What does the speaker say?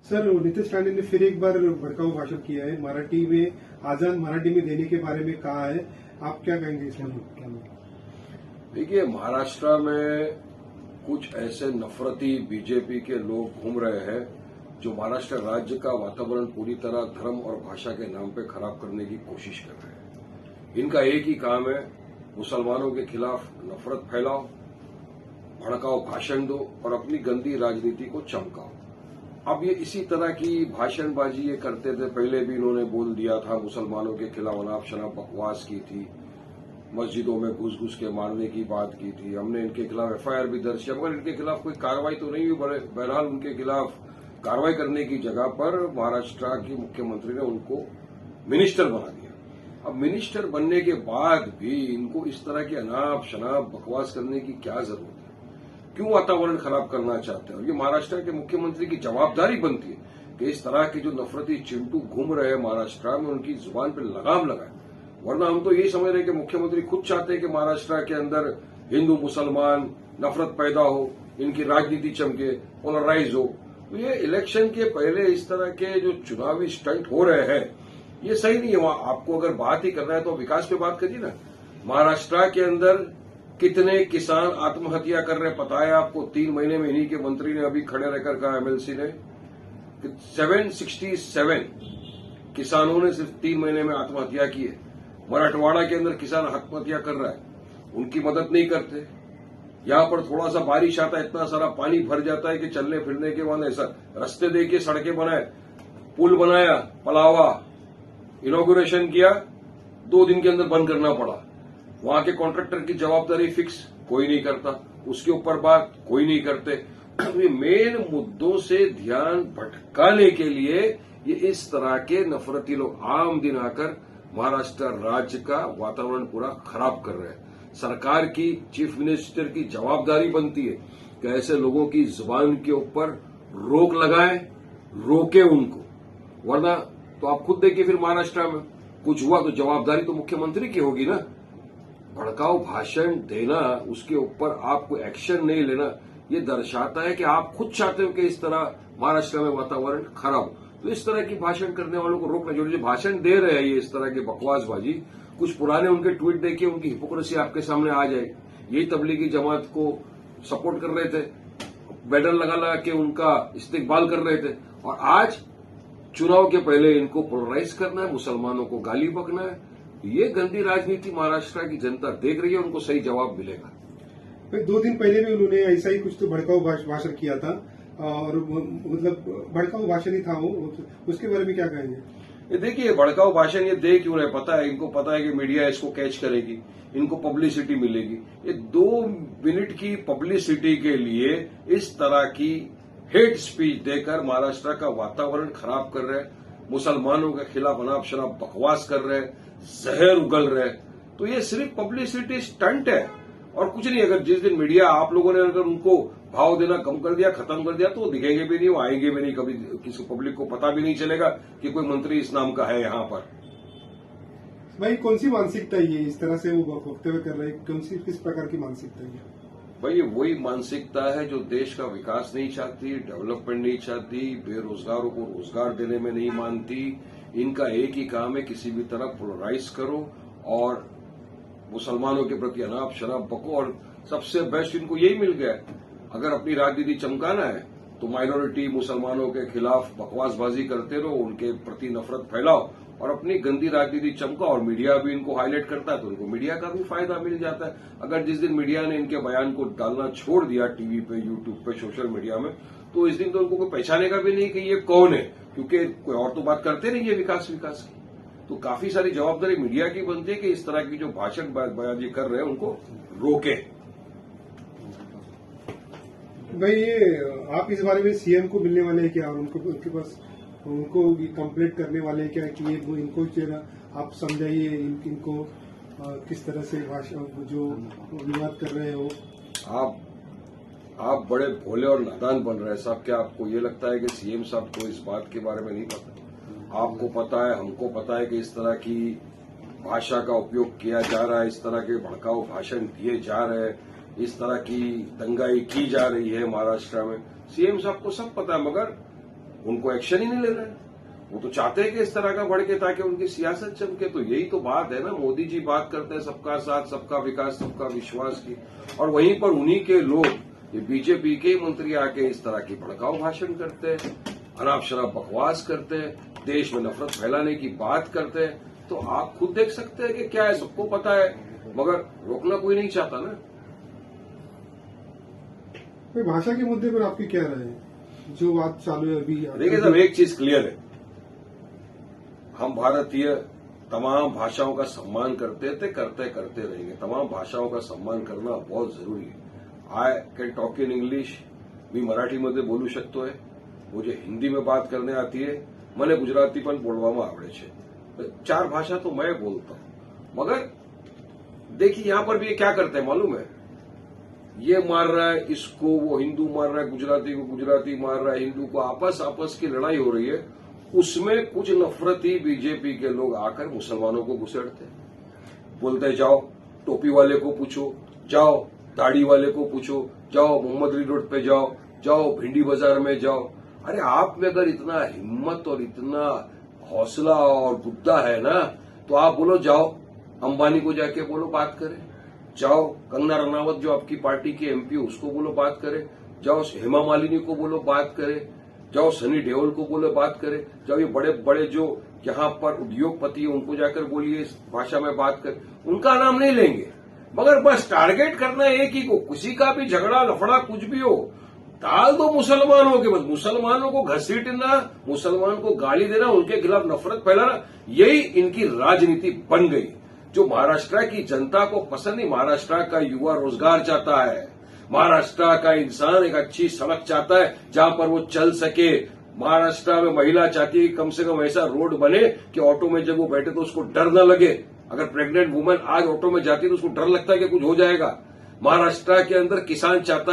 Sir, Nitish Rane ने फिर एक बार भड़काऊ भाषण किया है। मराठी में आजाद मराठी में देने के बारे में कहा है। आप क्या कहेंगे इसमें? देखिए, महाराष्ट्र में कुछ ऐसे नफरती बीजेपी के लोग घूम रहे हैं जो महाराष्ट्र राज्य का वातावरण पूरी तरह धर्म और भाषा के नाम पे खराब करने की कोशिश कर रहे हैं। इनका एक ही काम है, मुसलमानों के खिलाफ नफरत फैलाओ, भड़काओ भाषण दो और अपनी गंदी राजनीति को चमकाओ। अब ये इसी तरह की भाषणबाजी ये करते थे। पहले भी इन्होंने बोल दिया था, मुसलमानों के खिलाफ अनाप शनाप बकवास की थी, मस्जिदों में घुस घुस के मारने की बात की थी। हमने इनके खिलाफ एफआईआर भी दर्ज किया, मगर इनके खिलाफ कोई कार्रवाई तो नहीं हुई। बहरहाल उनके खिलाफ कार्रवाई करने की जगह पर महाराष्ट्र की मुख्यमंत्री ने उनको मिनिस्टर बना दिया। अब मिनिस्टर बनने के बाद भी इनको इस तरह की अनाप शनाप बकवास करने की क्या जरूरत है? क्यों वातावरण खराब करना चाहते हैं? और ये महाराष्ट्र के मुख्यमंत्री की जवाबदारी बनती है कि इस तरह के जो नफरती चिंटू घूम रहे हैं महाराष्ट्र में, उनकी जुबान पर लगाम लगाए। वरना हम तो यही समझ रहे हैं कि मुख्यमंत्री खुद चाहते हैं कि महाराष्ट्र के अंदर हिंदू मुसलमान नफरत पैदा हो, इनकी राजनीति चमके, पोलराइज हो। तो ये इलेक्शन के पहले इस तरह के जो चुनावी स्टंट हो रहे हैं, ये सही नहीं है। वहां आपको अगर बात ही करना है तो विकास पे बात करिए ना। महाराष्ट्र के अंदर कितने किसान आत्महत्या कर रहे हैं पता है आपको? 3 महीने में इन्हीं के मंत्री ने अभी खड़े रहकर कहा, एमएलसी ने, 767 किसानों ने सिर्फ 3 महीने में आत्महत्या की है। मराठवाड़ा के अंदर किसान आत्महत्या कर रहा है, उनकी मदद नहीं करते। यहां पर थोड़ा सा बारिश आता है, इतना सारा पानी भर जाता है कि चलने फिरने के बाद ऐसा रास्ते देखिए, सड़कें बनाए, पुल बनाया, पलावा इनॉग्रेशन किया, 2 दिन के अंदर बंद करना पड़ा। वहां के कॉन्ट्रैक्टर की जवाबदारी फिक्स, कोई नहीं करता, उसके ऊपर बात कोई नहीं करते। ये मेन मुद्दों से ध्यान भटकाने के लिए ये इस तरह के नफरती लोग आम दिन आकर महाराष्ट्र राज्य का वातावरण पूरा खराब कर रहे हैं। सरकार की, चीफ मिनिस्टर की जवाबदारी बनती है कि ऐसे लोगों की जुबान के ऊपर रोक लगाए, रोके उनको। वरना तो आप खुद देखिए, फिर महाराष्ट्र में कुछ हुआ तो जवाबदारी तो मुख्यमंत्री की होगी ना। भड़काऊ भाषण देना, उसके ऊपर आप कोई एक्शन नहीं लेना, ये दर्शाता है कि आप खुद चाहते हो कि इस तरह महाराष्ट्र में वातावरण खराब हो। तो इस तरह की भाषण करने वालों को रोकना जरूरी है। भाषण दे रहे हैं ये इस तरह की बकवासबाजी, कुछ पुराने उनके ट्वीट देखिए, उनकी हिपोक्रेसी आपके सामने आ जाएगी। यही तबलीगी जमात को सपोर्ट कर रहे थे, बैनर लगा लगा के उनका इस्तेकबाल कर रहे थे, और आज चुनाव के पहले इनको पोलराइज करना है, मुसलमानों को गाली बकना है। ये गंदी राजनीति महाराष्ट्र की जनता देख रही है, उनको सही जवाब मिलेगा। 2 दिन पहले भी उन्होंने ऐसा ही कुछ तो भड़काऊ भाषण किया था, और मतलब भड़काऊ भाषण ही था वो। उसके बारे में क्या कहेंगे? ये देखिए, भड़काऊ भाषण ये दे क्यों रहे पता है? इनको पता है कि मीडिया इसको कैच करेगी, इनको पब्लिसिटी मिलेगी। ये 2 मिनट की पब्लिसिटी के लिए इस तरह की हेट स्पीच देकर महाराष्ट्र का वातावरण खराब कर रहे हैं, मुसलमानों के खिलाफ अनाप शनाप बकवास कर रहे हैं, जहर उगल रहे हैं। तो ये सिर्फ पब्लिसिटी स्टंट है और कुछ नहीं। अगर जिस दिन मीडिया आप लोगों ने अगर उनको भाव देना कम कर दिया, खत्म कर दिया, तो वो दिखेंगे भी नहीं, वो आएंगे भी नहीं। कभी किसी पब्लिक को पता भी नहीं चलेगा कि कोई मंत्री इस नाम का है यहां पर। भाई, कौन सी मानसिकता है ये, इस तरह से वो वक्तव्य कर रहे हैं? किस प्रकार की मानसिकता है? भाई, ये वही मानसिकता है जो देश का विकास नहीं चाहती, डेवलपमेंट नहीं चाहती, बेरोजगारों को रोजगार देने में नहीं मानती। इनका एक ही काम है, किसी भी तरह पोलराइज करो और मुसलमानों के प्रति अनाप शनाप बको। और सबसे बेस्ट इनको यही मिल गया। अगर अपनी राजनीति चमकाना है तो माइनॉरिटी मुसलमानों के खिलाफ बकवासबाजी करते रहो, उनके प्रति नफरत फैलाओ और अपनी गंदी राजनीति चमकाओ। और मीडिया भी इनको हाईलाइट करता है तो उनको मीडिया का भी फायदा मिल जाता है। अगर जिस दिन मीडिया ने इनके बयान को डालना छोड़ दिया टीवी पे, यूट्यूब पे, सोशल मीडिया में, तो इस दिन तो उनको कोई पहचाने का भी नहीं कि ये कौन है, क्योंकि कोई और तो बात करते नहीं है विकास की। तो काफी सारी जवाबदारी मीडिया की बनती है कि इस तरह की जो भाषण बयाजी कर रहे हैं उनको रोके। भाई, ये आप इस बारे में सीएम को मिलने वाले हैं क्या? और उनके पास उनको कंप्लेंट करने वाले हैं क्या कि ये इनको आप समझाइए, इनको किस तरह से भाषण जो विवाद कर रहे हो? आप बड़े भोले और नादान बन रहे हैं साहब। क्या आपको ये लगता है कि सीएम साहब को इस बात के बारे में नहीं पता? आपको पता है, हमको पता है कि इस तरह की भाषा का उपयोग किया जा रहा है, इस तरह के भड़काऊ भाषण दिए जा रहे हैं, इस तरह की दंगाई की जा रही है महाराष्ट्र में। सीएम साहब को सब पता है, मगर उनको एक्शन ही नहीं ले रहे हैं। वो तो चाहते हैं कि इस तरह का बढ़के ताकि उनकी सियासत चमके। तो यही तो बात है ना, मोदी जी बात करते हैं सबका साथ, सबका विकास, सबका विश्वास की, और वहीं पर उन्हीं के लोग, ये बीजेपी के मंत्री आके इस तरह की भड़काऊ भाषण करते हैं, अनाप शनाप बकवास करते हैं, देश में नफरत फैलाने की बात करते हैं। तो आप खुद देख सकते हैं कि क्या है, सबको पता है, मगर रोकना कोई नहीं चाहता ना। भाई भाषा के मुद्दे पर आपकी क्या राय है, जो बात चालू है अभी? देखिए साहब, एक चीज क्लियर है, हम भारतीय तमाम भाषाओं का सम्मान करते थे, करते रहेंगे। तमाम भाषाओं का सम्मान करना बहुत जरुरी है। I can talk in English, मी मराठीमध्ये बोलू शकतोय, मुझे हिंदी में बात करने आती है, મને ગુજરાતી પણ બોલવામાં આવડે છે, 4 भाषा तो मैं बोलता हूं। मगर देखिए यहां पर भी ये क्या करते हैं मालूम है, ये मार रहा है इसको, वो हिंदू मार रहा है गुजराती को, गुजराती मार रहा है हिंदू को, आपस की लड़ाई हो रही है। उसमें कुछ नफरती बीजेपी के लोग आकर मुसलमानों को घुसेड़ते, बोलते जाओ टोपी वाले को पूछो, जाओ दाढ़ी वाले को पूछो, जाओ मोहम्मदरी रोड पे जाओ, जाओ भिंडी बाजार में जाओ। अरे आप में अगर इतना हिम्मत और इतना हौसला और गुद्दा है ना, तो आप बोलो, जाओ अंबानी को जाके बोलो बात करें, जाओ कंगना रनावत जो आपकी पार्टी की एमपी उसको बोलो बात करे, जाओ हेमा मालिनी को बोलो बात करे, जाओ सनी देओल को बोलो बात करे, जाओ ये बड़े बड़े जो यहां पर उद्योगपति है उनको जाकर बोलिए इस भाषा में बात कर। उनका नाम नहीं लेंगे, मगर बस टारगेट करना है एक ही को, किसी का भी झगड़ा लफड़ा कुछ भी हो, डाल दो मुसलमानों के, बस मुसलमानों को घसीटना, मुसलमान को गाली देना, उनके खिलाफ नफरत फैलाना, यही इनकी राजनीति बन गई। जो महाराष्ट्र की जनता को पसंद नहीं, महाराष्ट्र का युवा रोजगार चाहता है, महाराष्ट्र का इंसान एक अच्छी सड़क चाहता है जहां पर वो चल सके। महाराष्ट्र में महिला चाहती है कि कम से कम ऐसा रोड बने कि ऑटो में जब वो बैठे तो उसको डर न लगे। अगर प्रेग्नेंट वुमेन आज ऑटो में जाती है तो उसको डर लगता है कि कुछ हो जाएगा। महाराष्ट्र के अंदर किसान चाहता है